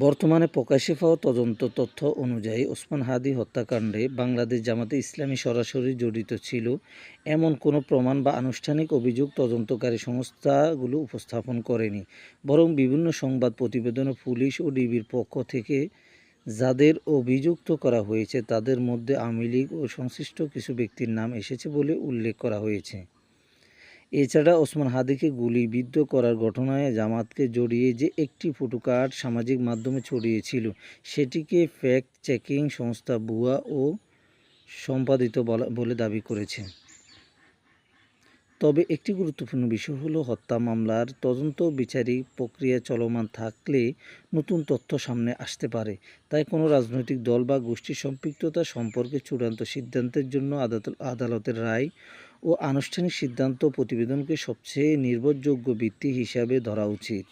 বর্তমানে প্রকাশ্যে পাওয়া তদন্ত তথ্য অনুযায়ী ওসমান হাদি হত্যাকাণ্ডে বাংলাদেশ জামাতে ইসলামী সরাসরি জড়িত ছিল এমন কোনো প্রমাণ বা আনুষ্ঠানিক অভিযোগ তদন্তকারী সংস্থাগুলো উপস্থাপন করেনি, বরং বিভিন্ন সংবাদ প্রতিবেদনে পুলিশ ও ডিবির পক্ষ থেকে যাদের অভিযুক্ত করা হয়েছে তাদের মধ্যে আওয়ামী লীগ ও সংশ্লিষ্ট কিছু ব্যক্তির নাম এসেছে বলে উল্লেখ করা হয়েছে। এছাড়া ওসমান হাদিকে গুলিবিদ্ধ করার ঘটনায় জামাতকে জড়িয়ে যে একটি ফটোকার্ড সামাজিক মাধ্যমে ছড়িয়েছিল সেটিকে ফ্যাক্ট চেকিং সংস্থা ভুয়া ও সম্পাদিত বলে দাবি করেছে। তবে একটি গুরুত্বপূর্ণ বিষয় হলো, হত্যা মামলার তদন্ত বিচারিক প্রক্রিয়া চলমান থাকলে নতুন তথ্য সামনে আসতে পারে। তাই কোনো রাজনৈতিক দল বা গোষ্ঠীর সম্পৃক্ততা সম্পর্কে চূড়ান্ত সিদ্ধান্তের জন্য আদালতের রায় ও আনুষ্ঠানিক সিদ্ধান্ত প্রতিবেদনকে সবচেয়ে নির্ভরযোগ্য ভিত্তি হিসাবে ধরা উচিত।